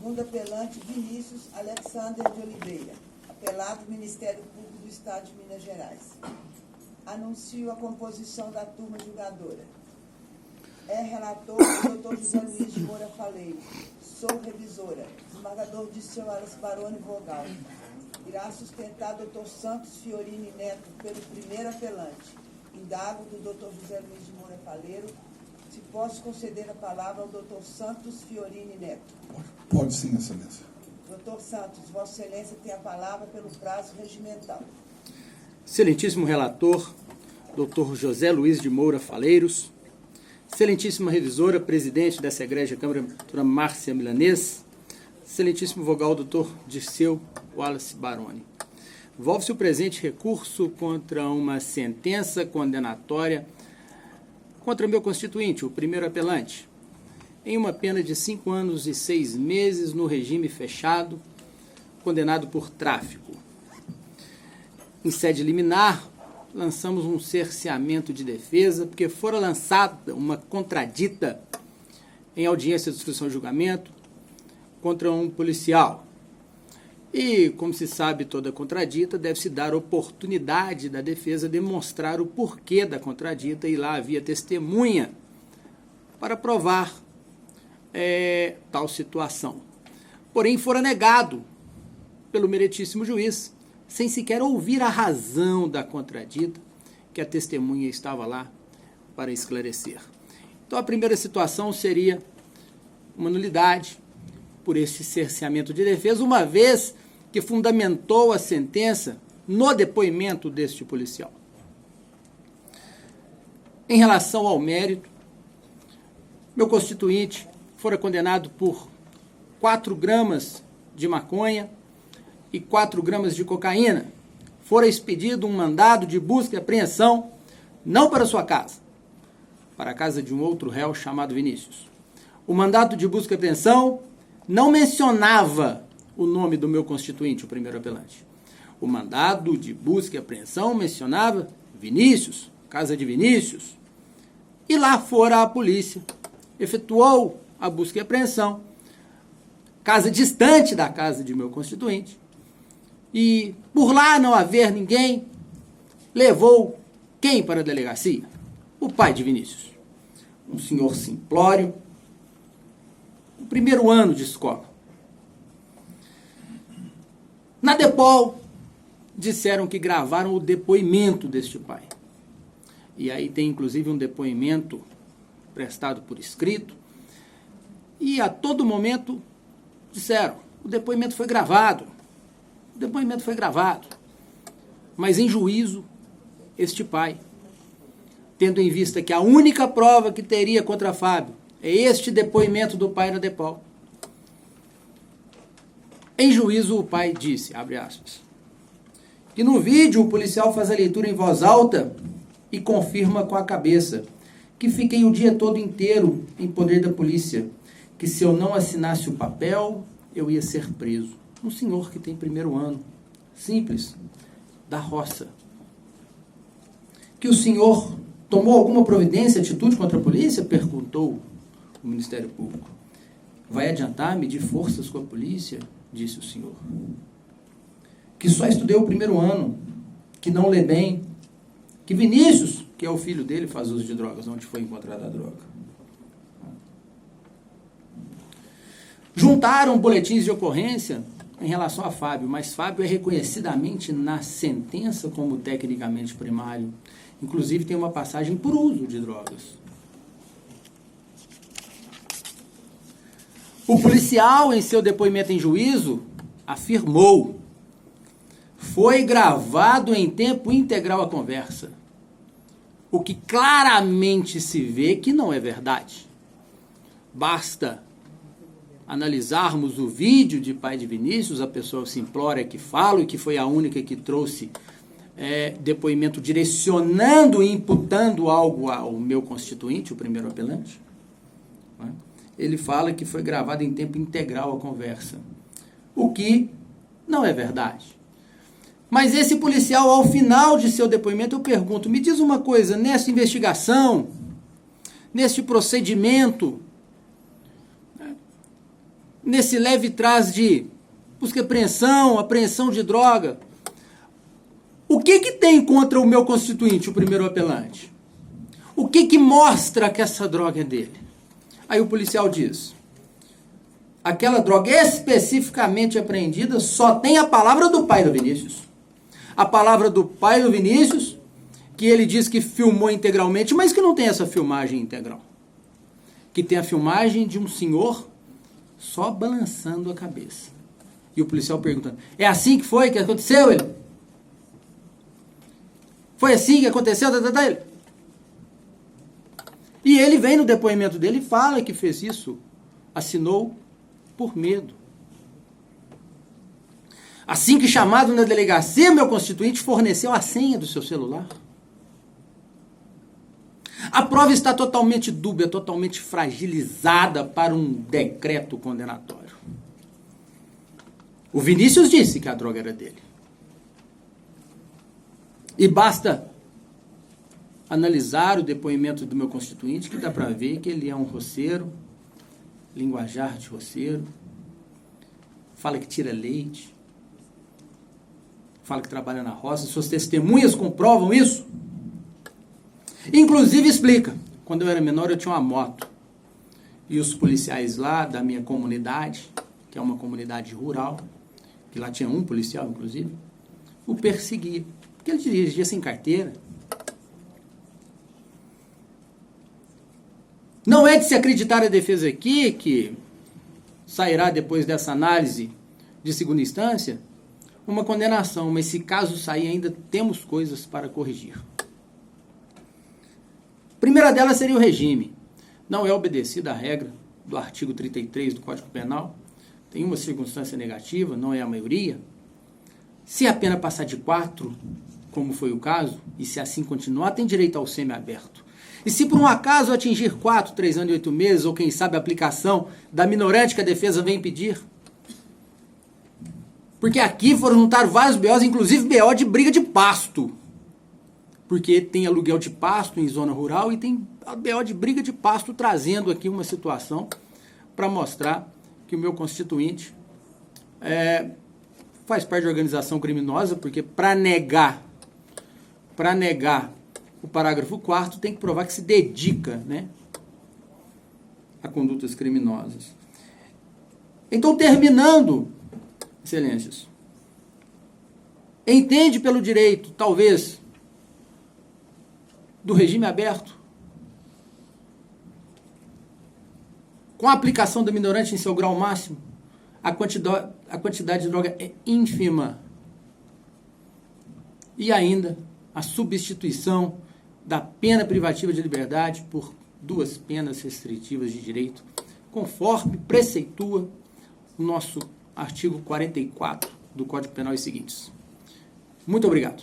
Segundo apelante, Vinícius Alexander de Oliveira, apelado Ministério Público do Estado de Minas Gerais. Anuncio a composição da turma julgadora. É relator o Dr. José Luiz de Moura Faleiro. Sou revisora. Desembargador de seu Wallace Baroni Vogal. Irá sustentar Dr. Santos Fiorini Neto pelo primeiro apelante. Indago do Dr. José Luiz de Moura Faleiro se posso conceder a palavra ao Dr. Santos Fiorini Neto. Pode sim, Excelência. Dr. Santos, Vossa Excelência tem a palavra pelo prazo regimental. Excelentíssimo relator, Dr. José Luiz de Moura Faleiros, excelentíssima revisora, presidente dessa egrégia Câmara, doutora Márcia Milanês, excelentíssimo vogal, doutor Dirceu Wallace Baroni. Envolve-se o presente recurso contra uma sentença condenatória contra meu constituinte, o primeiro apelante, em uma pena de 5 anos e 6 meses no regime fechado, condenado por tráfico. Em sede liminar, lançamos um cerceamento de defesa, porque fora lançada uma contradita em audiência de instrução e julgamento contra um policial. E, como se sabe, toda contradita deve-se dar oportunidade da defesa demonstrar o porquê da contradita, e lá havia testemunha para provar tal situação. Porém, fora negado pelo meritíssimo juiz, sem sequer ouvir a razão da contradita, que a testemunha estava lá para esclarecer. Então, a primeira situação seria uma nulidade por esse cerceamento de defesa, uma vez que fundamentou a sentença no depoimento deste policial. Em relação ao mérito, meu constituinte fora condenado por 4 gramas de maconha e 4 gramas de cocaína. Fora expedido um mandado de busca e apreensão, não para sua casa, para a casa de um outro réu chamado Vinícius. O mandado de busca e apreensão não mencionava o nome do meu constituinte, o primeiro apelante. O mandado de busca e apreensão mencionava Vinícius, casa de Vinícius. E lá fora a polícia efetuou a busca e apreensão, casa distante da casa de meu constituinte, e por lá não haver ninguém, levou quem para a delegacia? O pai de Vinícius, um senhor simplório, no primeiro ano de escola. Na DEPOL, disseram que gravaram o depoimento deste pai. E aí tem inclusive um depoimento prestado por escrito, e a todo momento disseram, o depoimento foi gravado, mas em juízo, este pai, tendo em vista que a única prova que teria contra Fábio é este depoimento do pai na DEPOL, em juízo o pai disse, abre aspas, que no vídeo o policial faz a leitura em voz alta e confirma com a cabeça que fiquei o dia todo inteiro em poder da polícia, que se eu não assinasse o papel, eu ia ser preso. Um senhor que tem primeiro ano, simples, da roça. Que o senhor tomou alguma providência, atitude contra a polícia? Perguntou o Ministério Público. Vai adiantar medir forças com a polícia? Disse o senhor. Que só estudei o primeiro ano, que não lê bem, que Vinícius, que é o filho dele, faz uso de drogas, onde foi encontrada a droga. Juntaram boletins de ocorrência em relação a Fábio, mas Fábio é reconhecidamente na sentença como tecnicamente primário. Inclusive tem uma passagem por uso de drogas. O policial, em seu depoimento em juízo, afirmou: foi gravado em tempo integral a conversa. O que claramente se vê que não é verdade. Basta analisarmos o vídeo de pai de Vinícius, a pessoa simplória que fala e que foi a única que trouxe depoimento direcionando e imputando algo ao meu constituinte, o primeiro apelante. Ele fala que foi gravado em tempo integral a conversa, o que não é verdade. Mas esse policial, ao final de seu depoimento, eu pergunto, me diz uma coisa, nessa investigação, neste procedimento, nesse leve trás de busca e apreensão de droga. O que tem contra o meu constituinte, o primeiro apelante? O que mostra que essa droga é dele? Aí o policial diz: aquela droga especificamente apreendida só tem a palavra do pai do Vinícius. A palavra do pai do Vinícius, que ele diz que filmou integralmente, mas que não tem essa filmagem integral. Que tem a filmagem de um senhor só balançando a cabeça. E o policial perguntando: é assim que foi que aconteceu, ele? Foi assim que aconteceu? Ele? E ele vem no depoimento dele e fala que fez isso, assinou por medo. Assim que chamado na delegacia, meu constituinte forneceu a senha do seu celular. A prova está totalmente dúbia, totalmente fragilizada para um decreto condenatório. O Vinícius disse que a droga era dele. E basta analisar o depoimento do meu constituinte, que dá para ver que ele é um roceiro, linguajar de roceiro, fala que tira leite, fala que trabalha na roça, suas testemunhas comprovam isso. Inclusive explica, quando eu era menor eu tinha uma moto, e os policiais lá da minha comunidade, que é uma comunidade rural, que lá tinha um policial inclusive, o perseguia, porque ele dirigia sem carteira. Não é de se acreditar a defesa aqui, que sairá depois dessa análise de segunda instância, uma condenação, mas se caso sair ainda temos coisas para corrigir. A primeira delas seria o regime. Não é obedecida a regra do artigo 33 do Código Penal. Tem uma circunstância negativa, não é a maioria. Se a pena passar de 4, como foi o caso, e se assim continuar, tem direito ao semiaberto. E se por um acaso atingir 4, 3 anos e 8 meses, ou quem sabe a aplicação da minorante que a defesa vem pedir? Porque aqui foram juntar vários BOs, inclusive BO de briga de pasto. Porque tem aluguel de pasto em zona rural e tem BO de briga de pasto, trazendo aqui uma situação para mostrar que o meu constituinte faz parte de organização criminosa, porque para negar o parágrafo 4º tem que provar que se dedica, né, a condutas criminosas. Então, terminando, excelências, entende pelo direito, talvez, do regime aberto, com a aplicação da minorante em seu grau máximo, a quantidade de droga é ínfima. E ainda a substituição da pena privativa de liberdade por 2 penas restritivas de direito, conforme preceitua o nosso artigo 44 do Código Penal e seguintes. Muito obrigado.